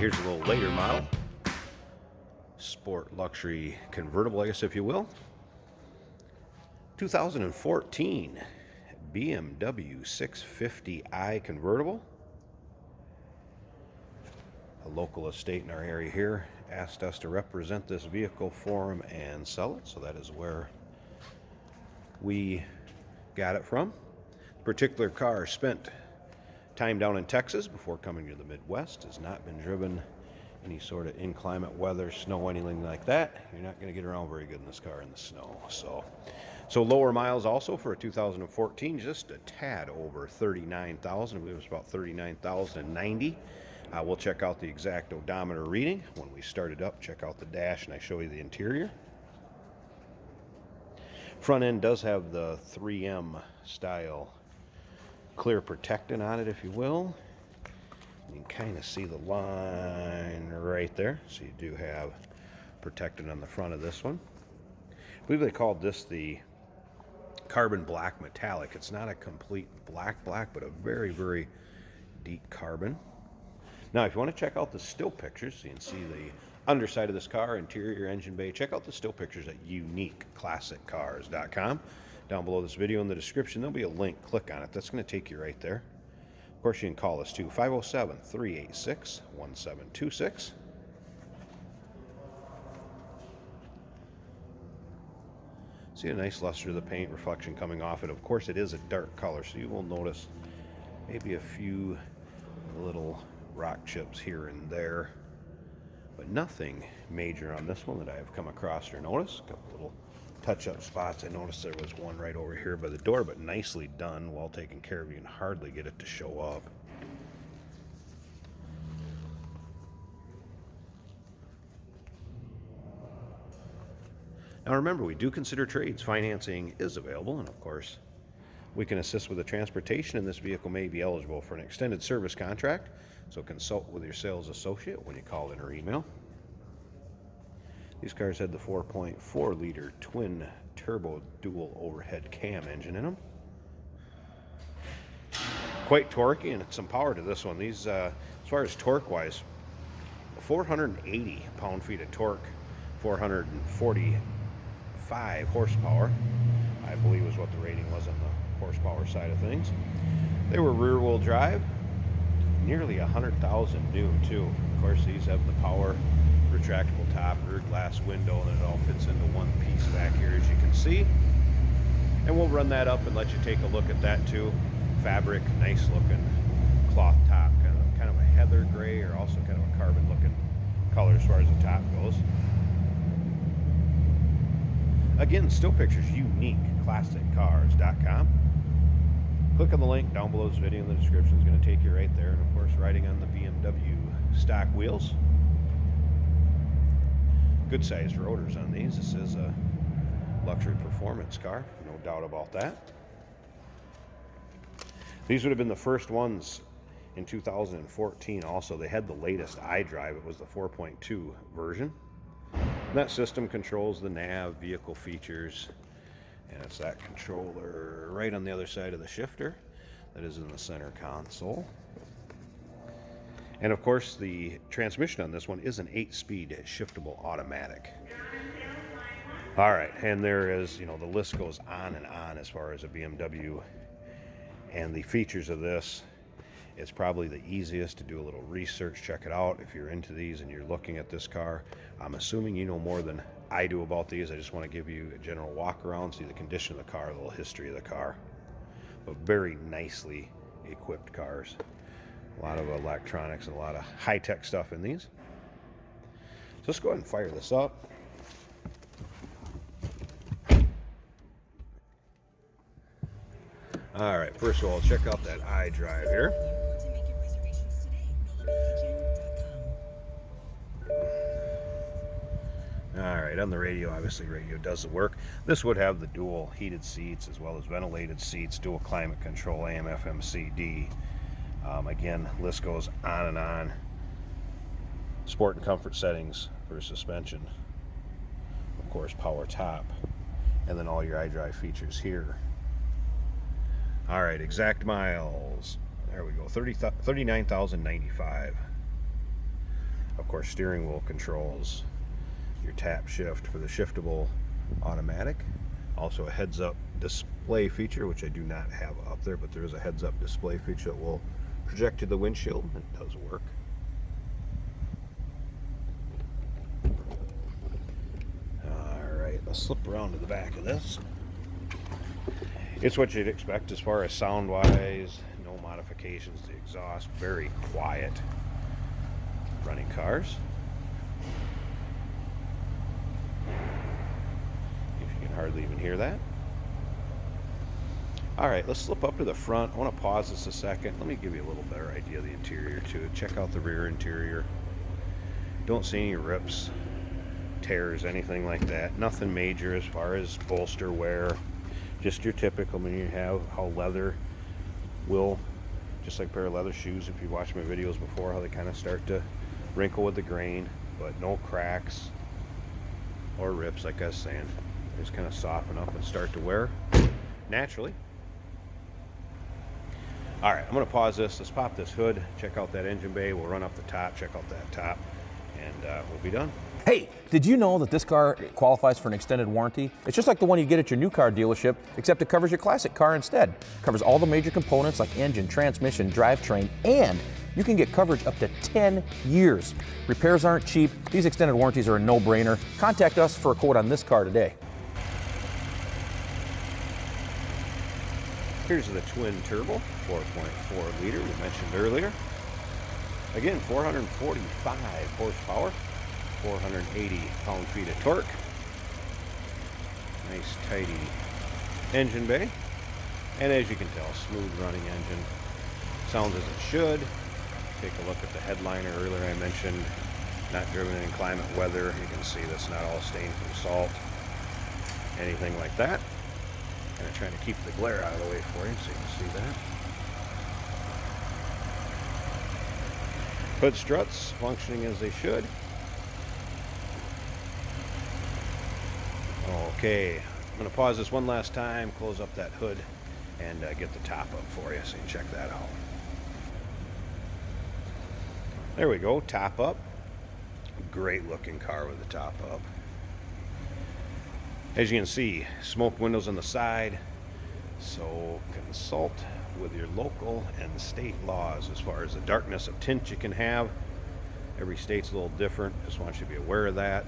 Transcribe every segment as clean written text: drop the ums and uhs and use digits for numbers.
here's a little later model. Sport luxury convertible, I guess, if you will. 2014 BMW 650i convertible. A local estate in our area here asked us to represent this vehicle for them and sell it, so that is where we got it from. The particular car spent time down in Texas before coming to the Midwest, has not been driven any sort of inclement weather, snow, anything like that. You're not going to get around very good in this car in the snow. So lower miles also for a 2014, just a tad over 39,000. I believe it was about 39,090. We'll check out the exact odometer reading when we start it up. Check out the dash and I show you the interior. Front end does have the 3M style clear protectant on it, if you will. You can kind of see the line right there. So you do have protectant on the front of this one. I believe they called this the carbon black metallic. It's not a complete black, but a very, very deep carbon. Now, if you want to check out the still pictures, so you can see the underside of this car, interior, engine bay, check out the still pictures at uniqueclassiccars.com. Down below this video in the description, there'll be a link. Click on it. That's going to take you right there. Of course, you can call us too, 507-386-1726. See a nice luster of the paint reflection coming off it. Of course, it is a dark color, so you will notice maybe a few little rock chips here and there, but nothing major on this one that I have come across or noticed. A couple little touch-up spots. I noticed there was one right over here by the door, but nicely done, well taken care of. You can hardly get it to show up. Now remember, we do consider trades. Financing is available, and of course, we can assist with the transportation, and this vehicle may be eligible for an extended service contract, so consult with your sales associate when you call in or email. These cars had the 4.4 liter twin turbo dual overhead cam engine in them. Quite torquey, and some power to this one. These, as far as torque wise, 480 pound-feet of torque, 445 horsepower, I believe is what the rating was on the horsepower side of things. They were rear wheel drive, nearly 100,000 new too. Of course, these have the power retractable top, rear glass window, and it all fits into one piece back here, as you can see. And we'll run that up and let you take a look at that too. Fabric, nice looking cloth top, kind of a heather gray, or also kind of a carbon looking color as far as the top goes. Again, still pictures, uniqueclassiccars.com. Click on the link down below this video in the description. It's going to take you right there. And of course, riding on the BMW stock wheels. Good sized rotors on these. This is a luxury performance car, no doubt about that. These would have been the first ones in 2014 also. They had the latest iDrive. It was the 4.2 version. And that system controls the nav, vehicle features, and it's that controller right on the other side of the shifter that is in the center console. And of course, the transmission on this one is an 8-speed shiftable automatic. All right, and there is, the list goes on and on as far as a BMW and the features of this. It's probably the easiest to do a little research, check it out. If you're into these and you're looking at this car, I'm assuming you know more than I do about these. I just want to give you a general walk around, see the condition of the car, a little history of the car. But very nicely equipped cars. A lot of electronics and a lot of high-tech stuff in these. So let's go ahead and fire this up. All right, first of all, check out that iDrive here. All right, on the radio, obviously radio does the work. This would have the dual heated seats as well as ventilated seats, dual climate control, AM, FM, CD. Again, list goes on and on. Sport and comfort settings for suspension. Of course, power top. And then all your iDrive features here. All right, exact miles. There we go, 39,095. Of course, steering wheel controls, your tap shift for the shiftable automatic. Also a heads-up display feature, which I do not have up there, but there is a heads-up display feature that will project to the windshield. It does work. Alright, let's slip around to the back of this. It's what you'd expect as far as sound-wise. No modifications to the exhaust. Very quiet running cars. You can hardly even hear that. Alright, let's slip up to the front. I want to pause this a second. Let me give you a little better idea of the interior too. Check out the rear interior. Don't see any rips, tears, anything like that. Nothing major as far as bolster wear. Just your typical, when you have how leather will, just like a pair of leather shoes, if you watch my videos before, how they kind of start to wrinkle with the grain, but no cracks or rips, like I was saying. They just kind of soften up and start to wear naturally. All right, I'm going to pause this. Let's pop this hood, check out that engine bay. We'll run up the top, check out that top, and we'll be done. Hey, did you know that this car qualifies for an extended warranty? It's just like the one you get at your new car dealership, except it covers your classic car instead. It covers all the major components like engine, transmission, drivetrain, and you can get coverage up to 10 years. Repairs aren't cheap. These extended warranties are a no-brainer. Contact us for a quote on this car today. Here's the twin turbo, 4.4 liter we mentioned earlier. Again, 445 horsepower, 480 pound-feet of torque. Nice, tidy engine bay. And as you can tell, smooth running engine. Sounds as it should. Take a look at the headliner earlier. I mentioned not driven in inclement weather. You can see that's not all stained from salt, anything like that. Kind of trying to keep the glare out of the way for you so you can see that. Hood struts functioning as they should. Okay, I'm going to pause this one last time, close up that hood, and get the top up for you so you can check that out. There we go, top up. Great looking car with the top up. As you can see, smoke windows on the side, so consult with your local and state laws as far as the darkness of tint you can have. Every state's a little different, just want you to be aware of that.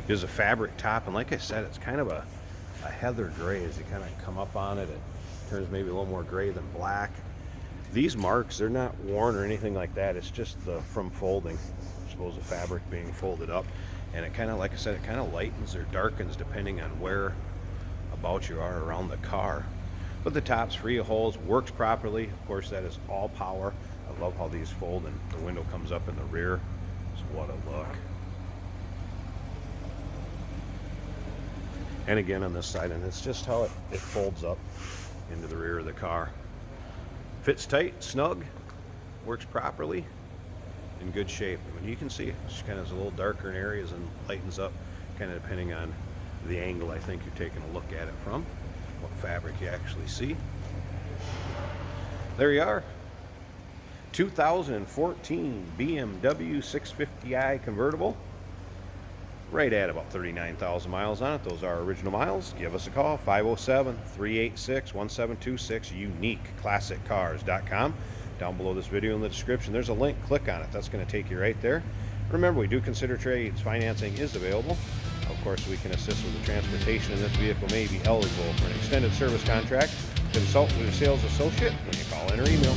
There's a fabric top, and like I said, it's kind of a heather gray. As you kind of come up on it, it turns maybe a little more gray than black. These marks, they're not worn or anything like that. It's just from folding. I suppose the fabric being folded up. And it kind of, like I said, it kind of lightens or darkens depending on where about you are around the car. But the top's free of holes, works properly. Of course, that is all power. I love how these fold and the window comes up in the rear. So what a look. And again on this side, and it's just how it folds up into the rear of the car. Fits tight, snug, works properly, in good shape. I mean, you can see it's kind of a little darker in areas and lightens up, kind of depending on the angle I think you're taking a look at it from, what fabric you actually see. There you are. 2014 BMW 650i convertible. Right at about 39,000 miles on it. Those are original miles. Give us a call, 507-386-1726, uniqueclassiccars.com. Down below this video in the description, there's a link. Click on it. That's going to take you right there. Remember, we do consider trades. Financing is available. Of course, we can assist with the transportation, and this vehicle may be eligible for an extended service contract. Consult with your sales associate when you call in or email.